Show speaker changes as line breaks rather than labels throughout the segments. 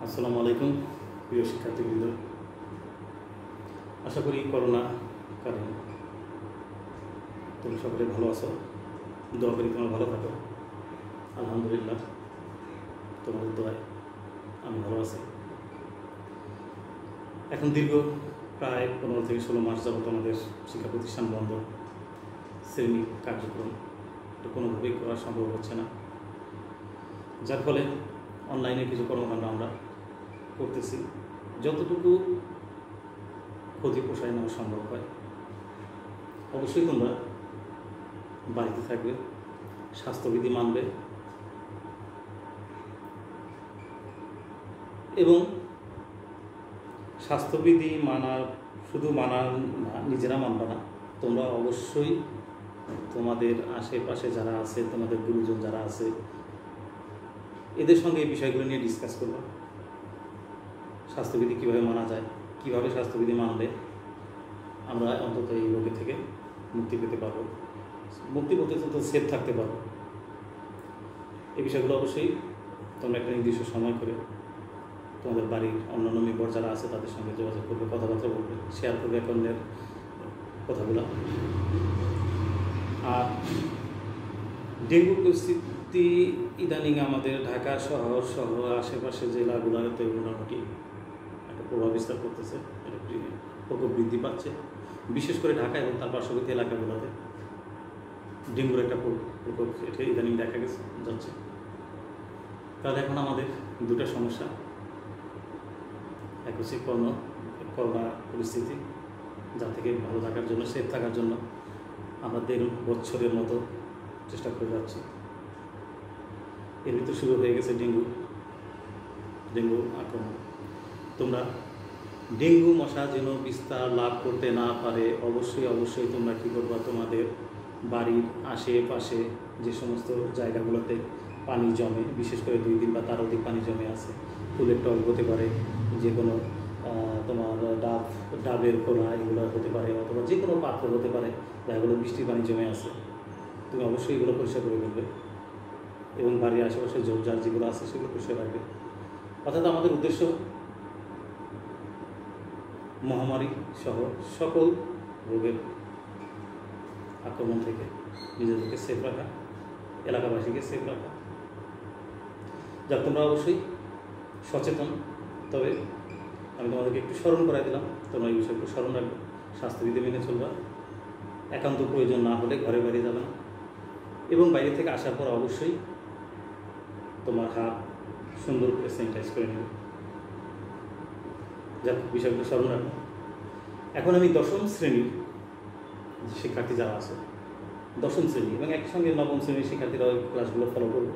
আসসালামু আলাইকুম প্রিয় শিক্ষার্থীবৃন্দ। আশা করি করোনা কারণে তোমরা সকলে ভালো আছো। দোয়া করি তোমরা ভালো থাকো। আলহামদুলিল্লাহ, তোমাদের দোয়ায় আমি ভালো আছি। এখন দীর্ঘ প্রায় 15 থেকে 16 মাস যাবত আমাদের শিক্ষা প্রতিষ্ঠান বন্ধ। শ্রেণী কার্যক্রম এটা কোনোভাবেই করা সম্ভব হচ্ছে না, যার ফলে অনলাইনে কিছু কর্মকাণ্ড আমরা করতেছি। যতটুকু ক্ষতি পোষায় নেওয়া সম্ভব হয়। অবশ্যই তোমরা বাড়িতে থাকবে, স্বাস্থ্যবিধি মানবে এবং স্বাস্থ্যবিধি শুধু মানার না, নিজেরা মানবে না, তোমরা অবশ্যই তোমাদের আশেপাশে যারা আছে, তোমাদের গুরুজন যারা আছে, এদের সঙ্গে এই বিষয়গুলো নিয়ে ডিসকাস করবো। স্বাস্থ্যবিধি কীভাবে মানা যায়, কীভাবে স্বাস্থ্যবিধি মানলে আমরা অন্তত এই রোগের থেকে মুক্তি পেতে পারবো, মুক্তি পেতে তো সেফ থাকতে পারবো। এই বিষয়গুলো অবশ্যই তোমরা একটা নির্দিষ্ট সময় করে তোমাদের বাড়ির অন্যান্য মেম্বার যারা আছে তাদের সঙ্গে যোগাযোগ করবে, কথাবার্তা বলবে, শেয়ার করবে অন্যের কথাগুলো। আর ডেঙ্গু পরিস্থিতি ইদানিং আমাদের ঢাকা শহর সহ আশেপাশে জেলাগুলোতে মোটামুটি একটা প্রভাব বিস্তার করতেছে, এটা প্রকোপ বৃদ্ধি পাচ্ছে। বিশেষ করে ঢাকা এবং তার পার্শ্ববর্তী এলাকাগুলোতে ডেঙ্গুর একটা প্রকোপ এটা ইদানিং দেখা যাচ্ছে। তাহলে এখন আমাদের দুটা সমস্যা, এক হচ্ছে করোনা পরিস্থিতি, যা থেকে ভালো থাকার জন্য, সেফ থাকার জন্য আমরা 1.5 বছরের মতো চেষ্টা করে যাচ্ছি। এর ভিতরে শুরু হয়ে গেছে ডেঙ্গু আক্রমণ। তোমরা ডেঙ্গু মশা যেন বিস্তার লাভ করতে না পারে অবশ্যই তোমরা কী করবা, তোমাদের বাড়ির আশেপাশে যে সমস্ত জায়গাগুলোতে পানি জমে, বিশেষ করে 2 দিন বা তার অধিক পানি জমে আছে, ফুলের টব হতে পারে, যে কোনো তোমার ডাবের খোলা এগুলো হতে পারে, অথবা যে কোনো পাত্র হতে পারে যেগুলো বৃষ্টির পানি জমে আছে, তুমি অবশ্যই এগুলো পরিষ্কার করে ফেলবে এবং বাড়ির আশেপাশে ঝোপঝাড় যেগুলো আছে সেগুলো পরিষ্কার রাখবে। অর্থাৎ আমাদের উদ্দেশ্য মহামারী সহ সকল রোগের আক্রমণ থেকে নিজেদেরকে সেফ রাখা, এলাকাবাসীকে সেফ রাখা। যা তোমরা অবশ্যই সচেতন, তবে আমি তোমাদেরকে একটু স্মরণ করাই দিলাম, তোমরা এই বিষয়গুলো স্মরণ রাখবে, স্বাস্থ্যবিধি মেনে চলবা, একান্ত প্রয়োজন না হলে ঘরে বাইরে যাবে না, এবং বাইরে থেকে আসার পর অবশ্যই তোমার হাত সুন্দর করে স্যানিটাইজ করে নেবে। যাক, বিষয়গুলো স্মরণ রাখবো। এখন আমি 10ম শ্রেণীর শিক্ষার্থী যারা আছে, 10ম শ্রেণী এবং একই সঙ্গে 9ম শ্রেণীর শিক্ষার্থীরা ওই ক্লাসগুলো ফলো করবে।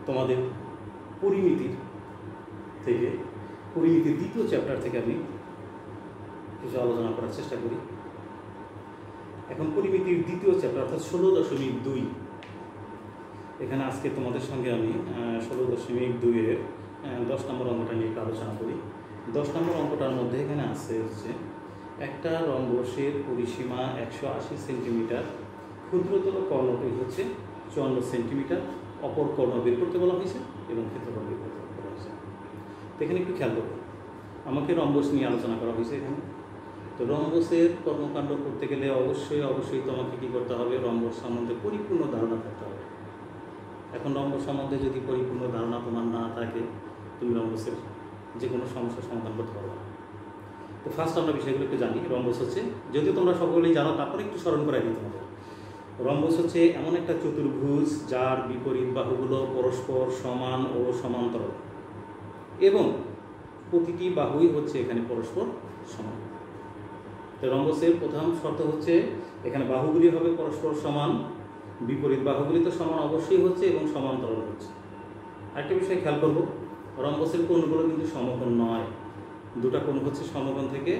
তোমাদের পরিমিতির 2য় চ্যাপ্টার থেকে আমি কিছু আলোচনা করার চেষ্টা করি। এখন পরিমিতির 2য় চ্যাপ্টার অর্থাৎ 16.2, এখানে আজকে তোমাদের সঙ্গে আমি 16.2-এর 10 নম্বর অঙ্কটা নিয়ে একটু আলোচনা করি। 10 নম্বর অঙ্কটার মধ্যে এখানে আছে হচ্ছে একটা রম্বসের পরিসীমা 180 সেন্টিমিটার, ক্ষুদ্রতর কর্ণটি হচ্ছে 54 সেন্টিমিটার, অপর কর্ণ বের করতে বলা হয়েছে এবং ক্ষেত্রফল বের করতে বলা হয়েছে। তো এখানে একটু খেয়াল করবো, আমাকে রম্বস নিয়ে আলোচনা করা হয়েছে এখানে। তো রম্বসের কর্মকাণ্ড করতে গেলে অবশ্যই তোমাকে কী করতে হবে, রম্বস সম্বন্ধে পরিপূর্ণ ধারণা থাকতে হবে। এখন রম্বস সম্বন্ধে যদি পরিপূর্ণ ধারণা তোমার না থাকে, তুমি রম্বসের যে কোনো সমস্যার সমাধান করতে পারবে না। তো ফার্স্ট আমরা বিষয়গুলো একটু জানি। রম্বস হচ্ছে, যদিও তোমরা সকলেই জানো, তারপরে একটু স্মরণ করাই দিই তোমাদের। রম্বস হচ্ছে এমন একটা চতুর্ভুজ যার বিপরীত বাহুগুলো পরস্পর সমান ও সমান্তরাল এবং প্রতিটি বাহুই হচ্ছে এখানে পরস্পর সমান। তো রম্বসের প্রথম শর্ত হচ্ছে এখানে বাহুগুলি হবে পরস্পর সমান, বিপরীত বাহুগুলি তো সমান অবশ্যই হচ্ছে এবং সমান্তরাল হচ্ছে। আরেকটা বিষয় খেয়াল করব, রম্বসের কোণগুলো কিন্তু সমকোণ নয়। 2টা কোণ হচ্ছে সমকোণ থেকে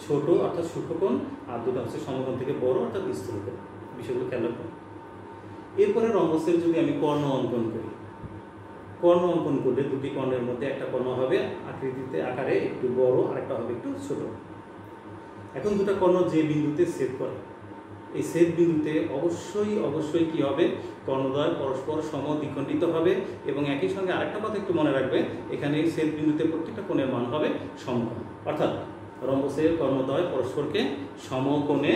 ছোট অর্থাৎ সূক্ষ্মকোণ, আর 2টা হচ্ছে সমকোণ থেকে বড় অর্থাৎ স্থূলকোণ। বিষয়গুলো খেয়াল রাখবো। এরপরে রম্বসের যদি আমি কর্ণ অঙ্কন করি, কর্ণ অঙ্কন করলে 2টি কর্ণের মধ্যে একটা কর্ণ হবে আকারে একটু বড় আর একটা হবে একটু ছোট। এখন 2টা কর্ণ যে বিন্দুতে ছেদ করে এই ছেদ বিন্দুতে অবশ্যই কি হবে, কর্ণদ্বয় পরস্পর সমদ্বিখণ্ডিত হবে। এবং একই সঙ্গে আরেকটা কথা একটু মনে রাখবে, এখানে এই ছেদ বিন্দুতে প্রত্যেকটা কোণের মান হবে সমকোণ, অর্থাৎ রম্বসের কর্ণদ্বয় পরস্পরকে সমকোণে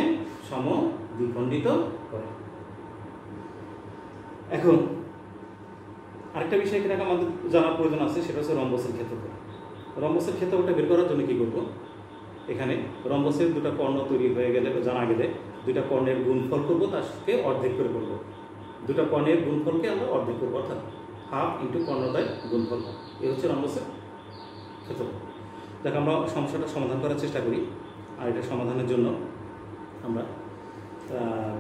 সমদ্বিখণ্ডিত করে। এখন আরেকটা বিষয় এখানে আমাদের জানার প্রয়োজন আছে, সেটা হচ্ছে রম্বসের ক্ষেত্রফল। রম্বসের ক্ষেত্রফলটা বের করার জন্য কি করব, এখানে রম্বসের দুটো কর্ণ তৈরি হয়ে গেলে বা জানা গেলে দুটা কর্ণের গুণফল করবো, তাকে অর্ধেক করে করবো। দুটা কর্ণের গুণফলকে আমরা অর্ধেক করবো, অর্থাৎ হাফ ইন্টু কর্ণদ্বয় গুণফল। এই হচ্ছে রম্বসের ক্ষেত্রফল। দেখ আমরা সমস্যাটা সমাধান করার চেষ্টা করি। আর এটা সমাধানের জন্য আমরা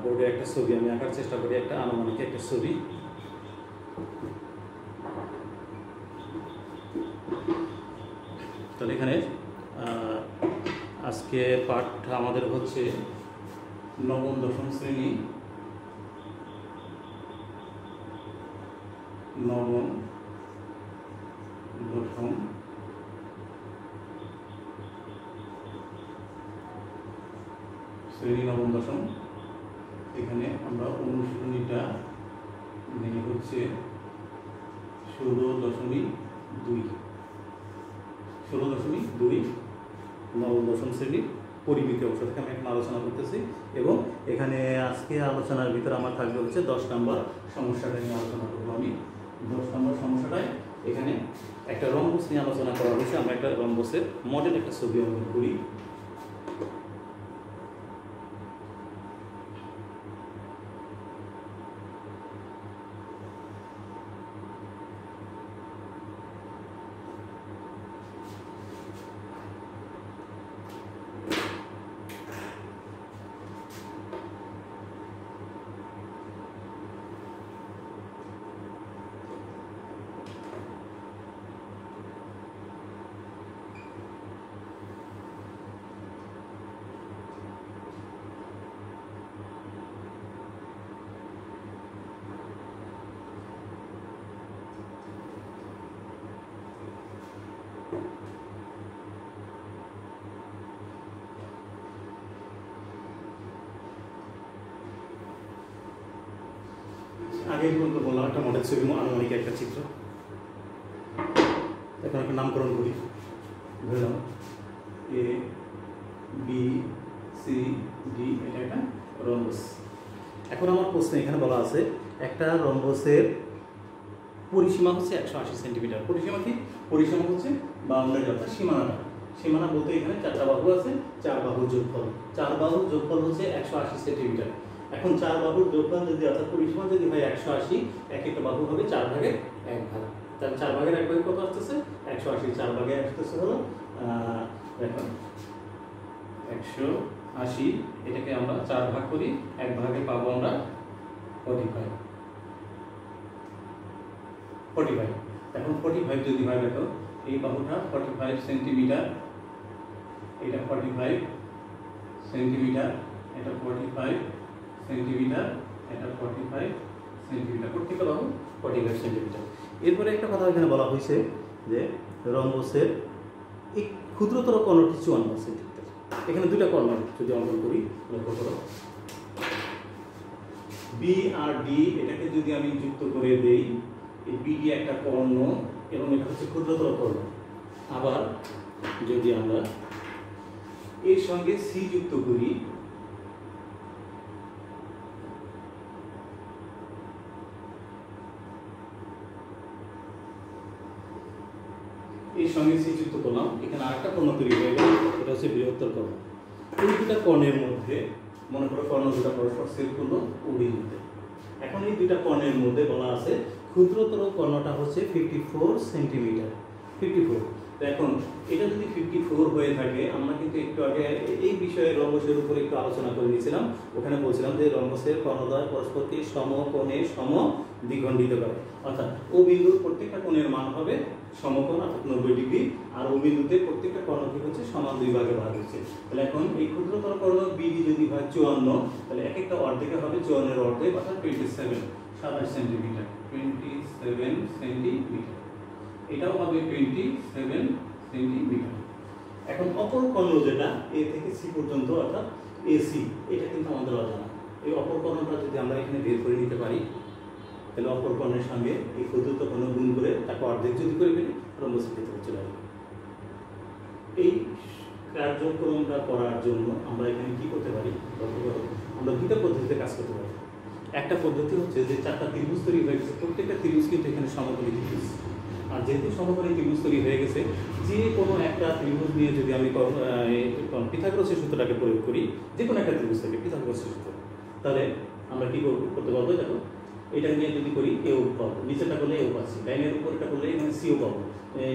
বোর্ডে একটা ছবি আমি আঁকার চেষ্টা করি, একটা আনুমানিক একটা ছবি। তাহলে এখানে আজকে পাঠ আমাদের হচ্ছে নবম দশম শ্রেণী, নবম দশম শ্রেণী, নবম দশম। এখানে আমরা অনুশীলনীটা নিয়ে হচ্ছে 16.2 নবম দশম শ্রেণীর পরিমিতি অংশ থেকে আমি এখন আলোচনা করতেছি। এবং এখানে আজকে আলোচনার ভিতরে আমার থাকবে হচ্ছে 10 নম্বর সমস্যাটা নিয়ে আলোচনা করবো আমি। 10 নম্বর সমস্যাটায় এখানে একটা রম্বস নিয়ে আলোচনা করা হয়েছে। আমরা একটা রম্বসের মডেল একটা ছবি অঙ্কন করি। আগে পর্যন্ত বললাম একটা মডেল ছবি, আনুমানিক একটা চিত্র। এখন একটা নামকরণ করি, ধরলাম এ বি সি ডি, এটা একটা রম্বস। এখন আমার প্রশ্ন এখানে বলা আছে একটা রম্বসের পরিসীমা হচ্ছে 180 সেন্টিমিটার। পরিসীমা কি? পরিসীমা হচ্ছে বাউন্ডারি, অর্থাৎ সীমানাটা। সীমানা বলতে এখানে 4টা বাহু আছে, 4 বাহুর যোগফল। 4 বাহুর যোগফল হচ্ছে 180 সেন্টিমিটার। এখন 4 বাহুর যোগফল যদি, অর্থাৎ পরিসীমা যদি হয় 180, এক একটা বাহু হবে 4 ভাগের 1 ভাগ। তাহলে 4 ভাগের 1 ভাগে কত আসতেছে? 180। 4 ভাগে আসতেছে হলো দেখো 180। এটাকে আমরা 4 ভাগ করি, 1 ভাগে পাবো আমরা 45। এখন 45 যদি হয়, দেখো এই বাহুটা 45 সেন্টিমিটার, এটা 45 সেন্টিমিটার, এটা 45 সেন্টিমিটার, এটা 45 সেন্টিমিটার, প্রত্যেকটা বাহু 45 সেন্টিমিটার। এরপরে একটা কথা এখানে বলা হয়েছে যে রম্বসের এই ক্ষুদ্রতর কর্ণটি 54 সেন্টিমিটার। এখানে দুইটা কর্ণ যদি অঙ্কন করি, লক্ষ্য করো বি আর ডি, এটাকে যদি আমি যুক্ত করে দেই, এই বিডি একটা কর্ণ এবং এটা হচ্ছে ক্ষুদ্রতর কর্ণ। আবার যদি আমরা এর সঙ্গে সি যুক্ত করি, এর সঙ্গে সি যুক্ত করলাম, এখানে আরেকটা কর্ণ তৈরি হয়ে গেল, এটা হচ্ছে বৃহত্তর কর্ণ। এই দুটা কর্ণের মধ্যে মনে করো কর্ণ দুটা পরস্পর ছেদ করলো ও বিন্দুতে। এখন এই দুটা কর্ণের মধ্যে বলা আছে ক্ষুদ্রতর কর্ণটা হচ্ছে 54 সেন্টিমিটার। 54। তো এখন এটা যদি 54 হয়ে থাকে, আমরা কিন্তু একটু আগে এই বিষয়ে রম্বসের উপর একটু আলোচনা করে নিয়েছিলাম। ওখানে বলছিলাম যে রম্বসের কর্ণদ্বয় পরস্পরকে সমকোণে সমদ্বিখণ্ডিত করে, অর্থাৎ ও বিন্দুর প্রত্যেকটা কোণের মান হবে সমকোণ, অর্থাৎ 90 ডিগ্রি। আর ও বিন্দুতে প্রত্যেকটা কর্ণ কি হচ্ছে, সমান 2 ভাগে ভাগ হচ্ছে। তাহলে এখন এই ক্ষুদ্রতর কর্ণ বিডি যদি হয় 54, তাহলে এক একটা অর্ধেকে হবে 54 এর অর্ধেক, অর্থাৎ 27 সেন্টিমিটার। 27 সেন্টিমিটার, এটাও হবে 27 সেন্টিমিটার। এখন অপর কর্ণ যেটা এ থেকে সি পর্যন্ত, অর্থাৎ এসি, এটা কিন্তু আমাদের অজানা। এই অপর কর্ণটা যদি আমরা এখানে বের করে নিতে পারি, তাহলে অপর কর্ণের সঙ্গে এই ক্ষুদ্রতম কর্ণ গুণ করে তাকে অর্ধেক যদি করে ফেলি, রম্বসের ক্ষেত্রে চলে আসবে। এই কার্যক্রমটা করার জন্য আমরা এখানে কি করতে পারি, আমরা দুটো পদ্ধতিতে কাজ করতে পারি। একটা পদ্ধতি হচ্ছে যে চারটা ত্রিভুজ তৈরি হয়ে গেছে, প্রত্যেকটা ত্রিভুজ কিন্তু এখানে সমকোণী ত্রিভুজ। আর যেহেতু সমকোণী ত্রিভুজ তৈরি হয়ে গেছে, যে কোনো একটা ত্রিভুজ নিয়ে যদি আমি পিথাগোরাসের সূত্রটাকে প্রয়োগ করি, যে কোনো একটা ত্রিভুজ থেকে পিথাগোরাসের সূত্র, তাহলে আমরা কি করতে পারবো? দেখো, এটা নিয়ে যদি করি এও পাবো, নিচেটা করলে এও পাচ্ছি, লাইনের উপরটা করলে এখানে সিও পাবো,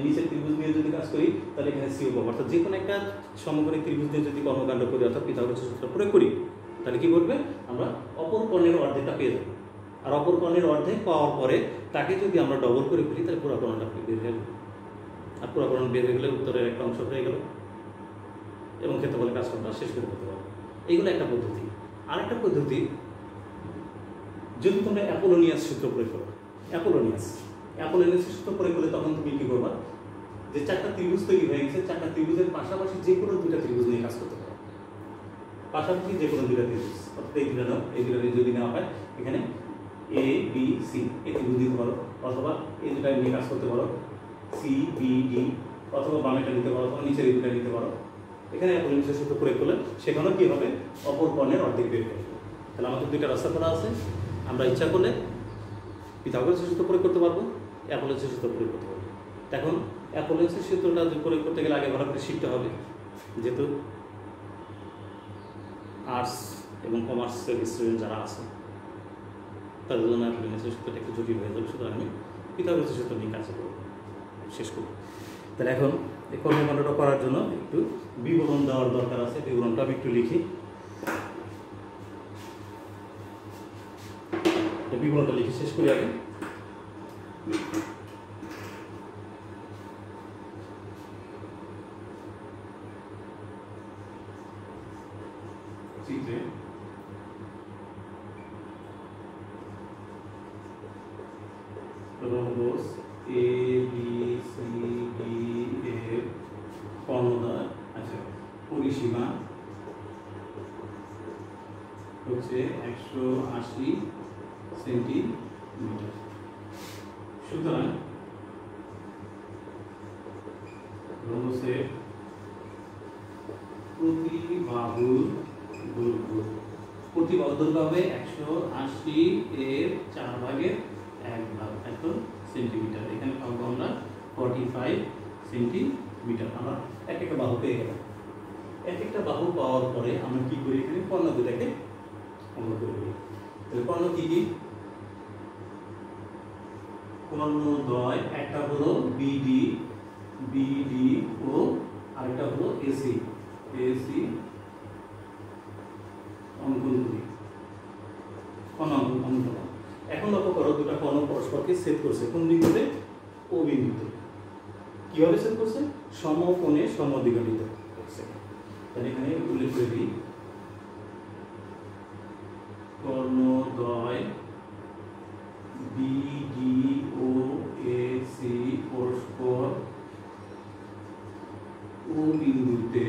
নিচের ত্রিভুজ নিয়ে যদি কাজ করি তাহলে এখানে সিও পাবো। অর্থাৎ যে কোনো একটা সমকোণী ত্রিভুজ নিয়ে যদি কর্মকাণ্ড করি, অর্থাৎ পিথাগোরাসের সূত্র প্রয়োগ করি, তাহলে কি করবে? আমরা অপর কর্ণের অর্ধেকটা পেয়ে যাবো। আর অপর কর্ণের অর্ধেক পাওয়ার পরে তাকে যদি আমরা ডবল করে ফেলি, তাহলে পুরো কর্ণটা বের হয়ে যাবে। আর পুরো কর্ণ বের হয়ে গেলে উত্তরের একটা অংশ হয়ে গেল এবং ক্ষেত্রফলে কাজকর্মটা শেষ করে করতে পারবো। এইগুলো একটা পদ্ধতি। আরেকটা পদ্ধতি, যদি তোমরা অ্যাপোলোনিয়াস সূত্র প্রয়োগ করো, অ্যাপোলোনিয়াসের সূত্র প্রয়োগ করলে তখন তুমি কি করবা? যে চারটা ত্রিভুজ তৈরি হয়ে গেছে, চারটা ত্রিভুজের পাশাপাশি যে কোনো দুইটা ত্রিভুজ নিয়ে কাজ করতে পারো, পাশাপাশি যে কোনো দুইটা ত্রিভুজ। অর্থাৎ এই দুটো নাও, এই দুটো যদি নেওয়া হয়, এখানে এ বি সি এই ত্রিভুজ দিতে পারো, অথবা এই দুটা নিয়ে কাজ করতে পারো, সি বি ডি, অথবা বামেটা নিতে পারো, অথবা নিচের এই দুটা নিতে পারো। এখানে অ্যাপোলোনিয়াসের সূত্র প্রয়োগ করলে সেখানেও কি হবে? অপর কর্ণের অর্ধেক বের করবে। তাহলে আমাদের দুইটা রাস্তা করা আছে। আমরা ইচ্ছা করলে পিথাগোরাসের সূত্র প্রয়োগ করতে পারবো, অ্যাপোলোনিয়াসের সূত্র প্রয়োগ করতে পারবো। এখন অ্যাপোলোনিয়াসের সূত্রটা প্রয়োগ করতে গেলে আগে ভালো করে শিখতে হবে, যেহেতু আর্টস এবং কমার্সের স্টুডেন্ট যারা আছে তাদের জন্য অ্যাপোলোনিয়াসের সূত্রটা একটু জটিল হয়ে যাবে। সুতরাং আমি পিথাগোরাসের সূত্র নিয়ে কাজ করবো, শেষ করবো। তাহলে এখন এই কর্মকাণ্ডটা করার জন্য একটু বিবরণ দেওয়ার দরকার আছে। বিবরণটা আমি একটু লিখি, বিবরণটা লিখে শেষ করি আগে। চিত্রে rhombus A B C D এর কর্ণদ্বয়, আচ্ছা, পরিসীমা হচ্ছে 180 সেন্টিমিটার। সুতরাং রম্বসের প্রতি বাহুর দৈর্ঘ্য, প্রতি বাহুর দৈর্ঘ্য হবে 180 এর 4/1 এত সেন্টিমিটার। এখানে পাবো আমরা 45 সেন্টিমিটার। আমরা এক একটা বাহু পেয়ে গেলাম। এক একটা বাহু পাওয়ার পরে আমরা কি করি? এখানে কর্ণ দুটাকে অঙ্গ করে দিই। তাহলে কর্ণ কি কি? কর্ণদ্বয় একটা হলো বিডি, বিডি ও আরেকটা হলো এসি, এসি অঙ্কন করি, কর্ণ অঙ্কন। এখন লক্ষ্য করো, দুটা কর্ণ পরস্পরকে ছেদ করছে কোন বিন্দুতে? ও বিন্দুতে। কিভাবে ছেদ করছে? সমকোণে সমদ্বিখণ্ডিত করছে। তাহলে এখানে উল্লেখ করে দিই, কর্ণদ্বয় বিডি ও এসি পরস্পর ও বিন্দুতে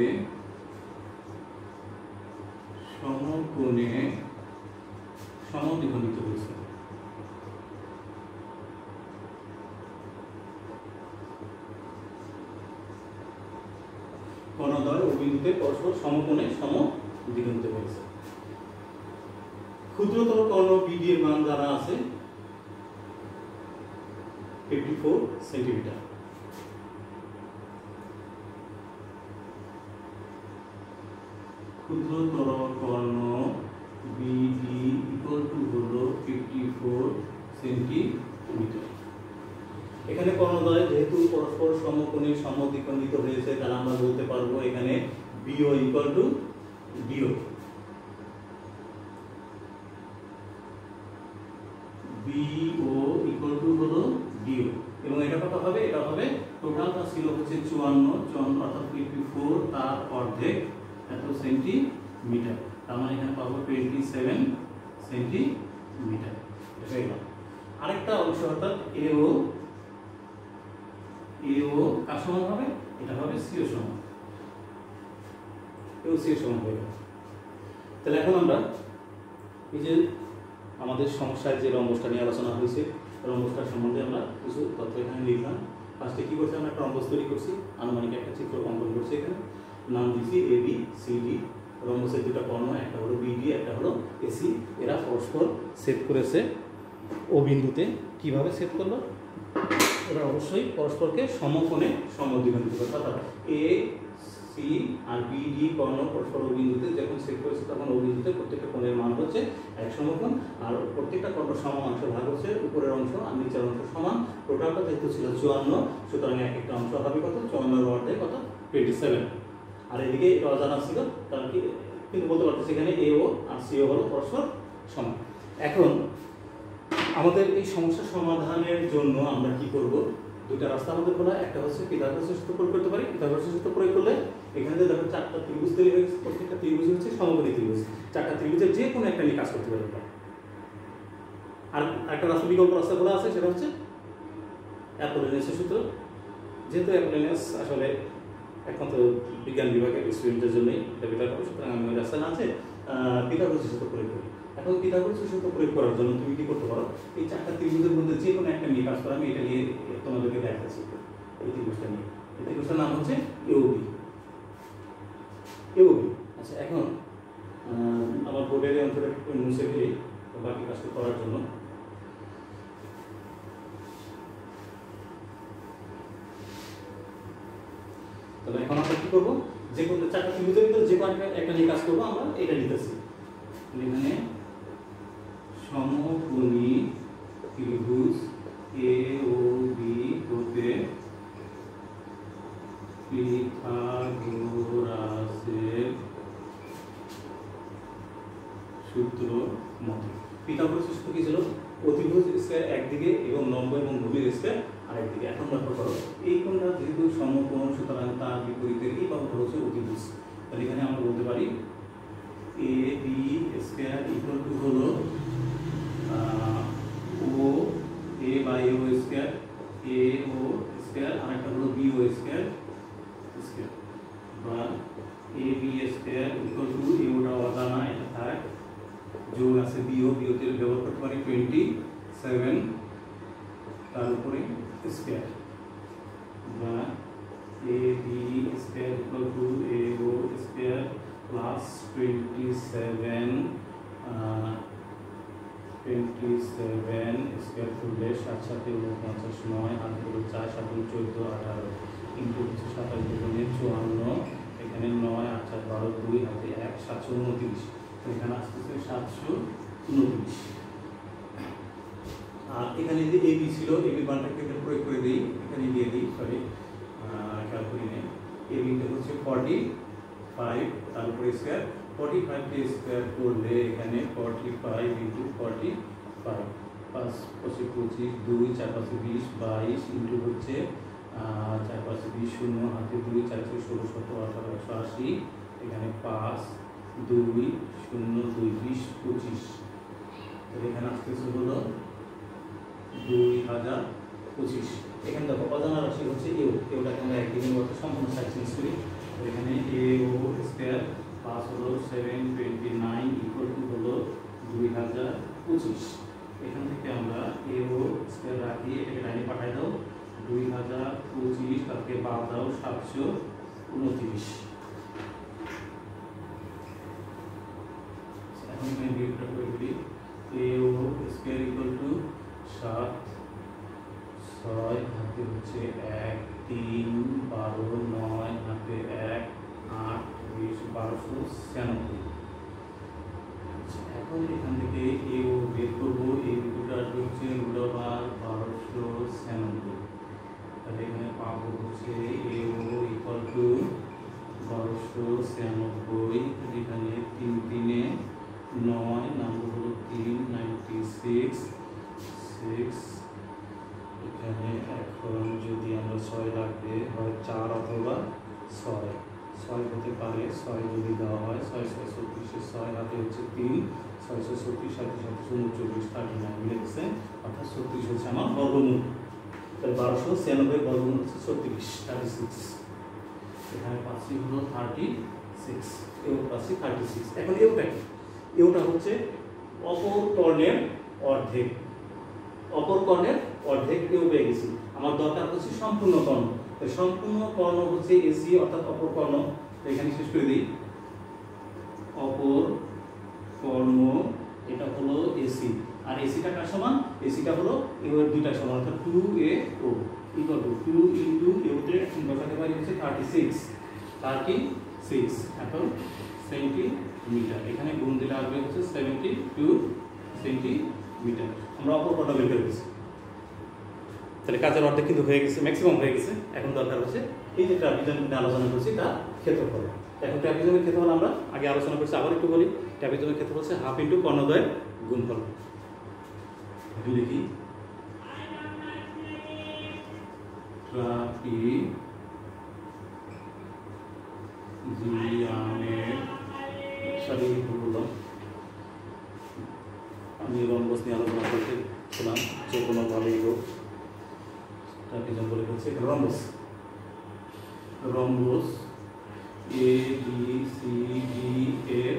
সমকোণে সমদ্বিখণ্ডিত হয়েছে। কর্ণদ্বয় ও বিন্দুতে পরস্পর সমকোণে সমদ্বিখণ্ডিত হয়েছে। ক্ষুদ্রতর কর্ণ বিডি এর মান দ্বারা আছে 54 সেন্টিমিটার। ক্ষুদ্রতর কর্ণ বিডি ইকুয়াল টু হলো 54 সেন্টিমিটার। এখানে কর্ণদ্বয় যেহেতু পরস্পর সমকোণে সমদ্বিখণ্ডিত হয়েছে, তাহলে আমরা বলতে পারবো এখানে BO equal to DO. BO equal to হলো ডিও, এবং এটা কত হবে? এটা হবে টোটালটা ছিল হচ্ছে 54 অর্থাৎ 54 তার অর্ধেক এত সেন্টিমিটার। তার মানে এখানে পাবো 27 সেন্টিমিটার। আরেকটা অংশ অর্থাৎ এও কার সমান হবে? এটা হবে সিও সমান, এও সিও সমান হয়ে গেল। তাহলে এখন আমরা এই যে আমাদের সমস্যায় যে রম্বসটা নিয়ে আলোচনা হয়েছে, রম্বসটার সম্বন্ধে আমরা কিছু তথ্য এখানে লিখলাম। ফার্স্টে কী করছি, আমরা একটা রম্বস তৈরি করছি, আনুমানিক একটা চিত্র অঙ্কন করছি। এখানে নাম দিচ্ছি AB CD। রম্বসের দুটো কর্ণ, একটা হলো BD, একটা হলো AC। এরা পরস্পর ছেদ করেছে ও বিন্দুতে। কীভাবে ছেদ করলো? এরা অবশ্যই পরস্পরকে সমকোণে সমদ্বিখণ্ডিত করে, অর্থাৎ AC আর BD কর্ণ পরস্পর ও বিন্দুতে যখন ছেদ করেছে তখন ও বিন্দুতে প্রত্যেকটা কোণের মান হচ্ছে এক সমকোণ, আর প্রত্যেকটা কর্ণ সমান অংশে ভাগ হচ্ছে, উপরের অংশ আর নিচের অংশ সমান। টোটালটা যেহেতু ছিল 54, সুতরাং এক একটা অংশ হবে কত? 54 অর্ধেক কত? 27। আর এদিকে এটা অজানা ছিল, কারণ কি কিন্তু বলতে পারতেছি এখানে AO আর CO হলো পরস্পর সমান। এখন আমাদের এই সমস্যা সমাধানের জন্য আমরা কি করব? দুটা রাস্তা আমাদের খোলা। একটা হচ্ছে পিথাগোরাসের সূত্র প্রয়োগ করতে পারি। পিথাগোরাসের সূত্র প্রয়োগ করলে এখানে যে দেখো চারটা ত্রিভুজ তৈরি হয়ে গেছে, প্রত্যেকটা ত্রিভুজ হচ্ছে সমকোণী ত্রিভুজ। চারটা ত্রিভুজের যে কোনো একটা নিয়ে কাজ করতে পারি আমরা। আর একটা রাস্তা, বিকল্প রাস্তা খোলা আছে, সেটা হচ্ছে অ্যাপোলোনিয়াসের সূত্র। যেহেতু অ্যাপোলোনিয়াস আসলে একমাত্র বিজ্ঞান বিভাগের স্টুডেন্টের জন্যই এটা বেটার হবে, সুতরাং আমি ওই রাস্তা না আছে পিথাগোরাসের সূত্র প্রয়োগ করি। এখন পিথাগোরাসের সূত্র প্রয়োগ করার জন্য তুমি কি করতে পারো? এই চারটা ত্রিভুজের মধ্যে যে কোনো একটা নিয়ে কাজ করো। আমি এটা নিয়ে তোমাদেরকে দেখাচ্ছি। এই ত্রিভুজটা নিয়ে, এই ত্রিভুজটার নাম হচ্ছে AOB। আচ্ছা, এখন আমার বোর্ডের অংশটা মুছে ফেলি বাকি কাজটা করার জন্য। তাহলে এখন আমরা কি করবো? যে কোনো চারটা ত্রিভুজের ভিতরে যে কোনো একটা নিয়ে কাজ করবো। আমরা এটা নিতেছি, এখানে সমকোণী ত্রিভুজ AOB হতে পিথাগোরাসের সূত্র মতে। পিথাগোরাসের সূত্র কি ছিল? অতিভুজ স্কয়ার একদিকে এবং লম্ব এবং ভূমির স্কয়ার আরেকদিকে। এখন লক্ষ্য করো, এই কোণটা যেহেতু সমকোণ, সুতরাং তার বিপরীতের এই বাহুটা হচ্ছে অতিভুজ। তাহলে এখানে আমরা বলতে পারি AB স্কয়ার ইকুয়াল টু হলো O A by O square, AO square, আর একটা হলো BO স্কয়ার স্কয়ার, বা AB স্কয়ার ইকুয়াল টু AOটা অজানা, এটা থাক, যোগ আছে BO, BOতে ব্যবহার করতে পারি 27 তার উপরে স্কয়ার, বা AB square equal two AO square plus 27 square করলে 7 7 49 9 আর হলো 4 7 14 18 ইনটু হচ্ছে 27 দুগুণে 54, এখানে 9 8 4 12 2 হাতে 1 729, এখানে আসতেছে 729। আর এখানে যে AB ছিল, AB মানটাকে প্রয়োগ করে দিই, এখানে দিয়ে দিই, সরি খেয়াল করি নেই। AB টা হচ্ছে 45 তার উপরে স্কয়ার, 45 কে স্কয়ার করলে এখানে 45 ইনটু 45 5 5 25 2 4 5 20 22 ইনটু হচ্ছে 4 5 20 শূন্য হাতে 2 4 16 17 18 180, এখানে 5 2 0 2 20 25, তাহলে এখানে আসতেছে হলো 2025। এখানে দেখো অজানা রাশি হচ্ছে এওটাকে আমরা একদিকে বলতে সম্পূর্ণ সাইড চেঞ্জ করি। এখানে AO স্কয়ার প্লাস হলো 729 ইকুয়াল টু হলো 2025। এখান থেকে আমরা AO স্কয়ার রাখি, এটাকে লাইনে পাঠাই দাও, 2025 তাকে বাদ দাও 729। এখন আমি বিয়োগটা করে দিই, AO স্কয়ার ইকুয়াল টু 7 6 হাতে হচ্ছে 1 3 12 9 হাতে 1 8 20 1296। এখন এখান থেকে AO বের করবো, এই দুটোটা হচ্ছে √1296, তাহলে এখানে পাবো হচ্ছে AO ইকুয়াল টু 1296, এখানে 3 3 9 নম্বর হলো 3 96 6, এখানে এখন যদি আমরা 6 রাখবে হয় 4 অথবা 6 হতে পারে, 6 যদি দেওয়া হয় 6 6 36 6 হাতে হচ্ছে 3 6 6 36 7 7 39 39 মিলেছে, অর্থাৎ 36 হচ্ছে আমার বর্গমূল। তাহলে 1296 বর্গমূল হচ্ছে 36 এখানে পাচ্ছি হলো 36, এও পাচ্ছি 36। এখন এওটা কি? এওটা হচ্ছে অপর কর্ণের অর্ধেক, অপর কর্ণের অর্ধেক কেউ পেয়ে গেছি। আমার দরকার হচ্ছে সম্পূর্ণ কর্ণ। সম্পূর্ণ কর্ণ হচ্ছে এসি অর্থাৎ অপর কর্ণ। এখানে শেষ করে দিই, অপর কর্ণ এটা হলো এসি, আর এসিটা কার সমান? এসিটা হলো এর দুইটা সমান অর্থাৎ 2AO ইকুয়াল টু 2 ইনটু এওতে এখন বসাতে পারি হচ্ছে 36 এখন সেন্টিমিটার, এখানে গুণ দিলে আসবে হচ্ছে 72 সেন্টিমিটার। আমরা অপর কর্ণ বের করে দিয়েছি। তাহলে কাজের অর্ধেক কিন্তু হয়ে গেছে, ম্যাক্সিমাম হয়ে গেছে। এখন দরকার হচ্ছে এই যে ট্রাপিজম নিয়ে আলোচনা করছি তার ক্ষেত্রফল। এখন ট্রাপিজমের ক্ষেত্রফল আমরা আগে আলোচনা করছি, আবার একটু বলি। ট্রাপিজমের ক্ষেত্রফল হচ্ছে হাফ ইন্টু কর্ণদ্বয়ের গুণফল। লিখি আমি রম্বস নিয়ে আলোচনা করতেছিলাম, যে কোনো ভাবেই হোক ট্রাপিজম বলে হচ্ছে রম্বস। রম্বস ABCD এর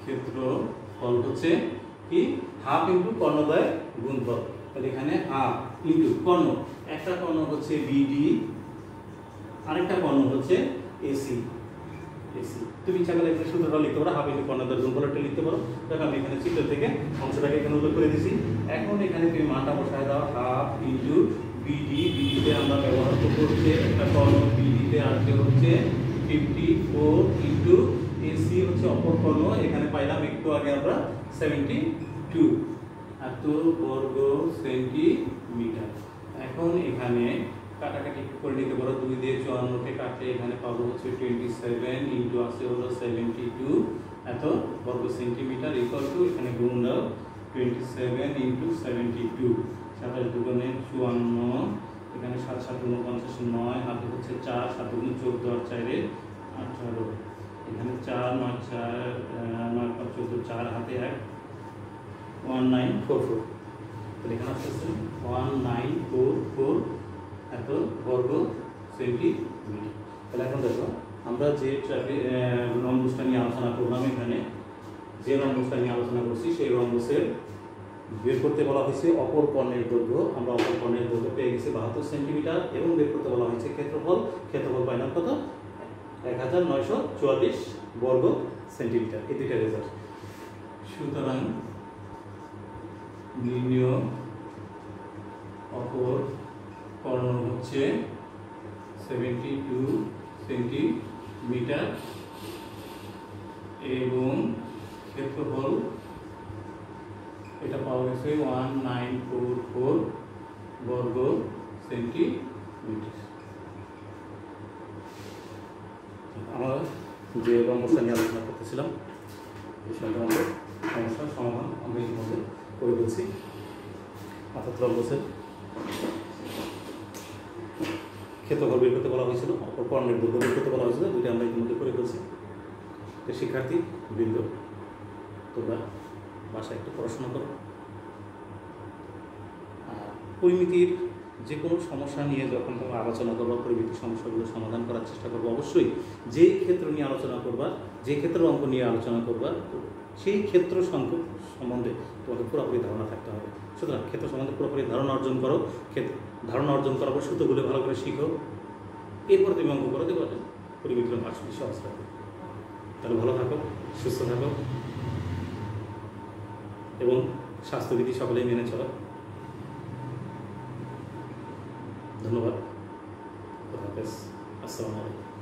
ক্ষেত্রফল হচ্ছে কি? হাফ ইন্টু কর্ণদ্বয়ের গুণফল। তাহলে এখানে হাফ ইন্টু কর্ণ, একটা কর্ণ হচ্ছে BD, আরেকটা কর্ণ হচ্ছে AC। তুমি ইচ্ছা করলে এখানে সূত্রটা লিখতে পারো, হাফ ইন্টু কর্ণদ্বয়ের গুণফলটা লিখতে পারো। দেখো আমি এখানে চিত্র থেকে অংশটাকে এখানে উল্লেখ করে দিয়েছি। এখন এখানে তুমি মানটা বসায় দাও, হাফ ইন্টু BD। BD-তে আমরা ব্যবহার করবো হচ্ছে একটা কর্ণ BD-তে আসবে হচ্ছে 54 ইন্টু AC হচ্ছে অপর কর্ণ, এখানে পাইলাম একটু আগে আমরা 72 এত বর্গ সেন্টিমিটার। এখন এখানে কাটাকাটি করে নিতে পারো, 2 দিয়ে 54কে কাটলে এখানে পাবো হচ্ছে 27 ইন্টু আছে হলো 72 এত বর্গ সেন্টিমিটার ইকুয়াল টু, এখানে গুণ দাও 27 ইন্টু 72, 27 দুগুণে 54, এখানে 7 7 49 9, হাতে হচ্ছে 4, 7 গুণ 14 আর 4 18, এখানে 4 9 4 9 5 14, 4 হাতে 1 1944। তাহলে এখানে আসছে 1944 এত বর্গ সেন্টিমিটার। তাহলে এখন দেখো আমরা যে রম্বসটা নিয়ে আলোচনা করলাম, এখানে যে রম্বসটা নিয়ে আলোচনা করছি সেই রম্বসের বের করতে বলা হয়েছে অপর কর্ণের দৈর্ঘ্য। আমরা অপর কর্ণের দৈর্ঘ্য পেয়ে গেছি 72 সেন্টিমিটার এবং বের করতে বলা হয়েছে ক্ষেত্রফল। ক্ষেত্রফল পাইলাম কত? 1944 বর্গ সেন্টিমিটার। এই দুইটা রেজাল্ট। সুতরাং নির্ণয় অপর কর্ণ হচ্ছে 72 সেন্টিমিটার এবং ক্ষেত্রফল এটা পাওয়া গেছে 1944 বর্গ সেন্টিমিটার। আমরা যে সমস্যা নিয়ে আলোচনা করতেছিলাম এই সংক্রান্ত সমস্যার সমাধান আমরা ইতিমধ্যে করে ফেলছি। অর্থাৎ রম্বসের ক্ষেত্রফল বের করতে বলা হয়েছিল, অপর কর্ণের দৈর্ঘ্য বের করতে বলা হয়েছিল, দুইটা আমরা ইতিমধ্যে করে ফেলছি। শিক্ষার্থী বৃন্দ, তোমরা বাসায় একটু পড়াশোনা করো। পরিমিতির যে কোনো সমস্যা নিয়ে যখন তোমরা আলোচনা করবা, পরিমিতির সমস্যাগুলো সমাধান করার চেষ্টা করবো। অবশ্যই যে ক্ষেত্র নিয়ে আলোচনা করবা, যে ক্ষেত্রের অঙ্ক নিয়ে আলোচনা করবা, সেই ক্ষেত্র সম্বন্ধে তোমাকে পুরোপুরি ধারণা থাকতে হবে। সুতরাং ক্ষেত্র সম্বন্ধে পুরোপুরি ধারণা অর্জন করো। ধারণা অর্জন করার পর সূত্রগুলো ভালো করে শিখো, এরপর তুমি অঙ্ক করো, দেবো পরিমিতির অঙ্ক আসলে সহজ থাকবে। তাহলে ভালো থাকো, সুস্থ থাকো এবং স্বাস্থ্যবিধি সকলেই মেনে চলো। ধন্যবাদ। আসসালামু আলাইকুম।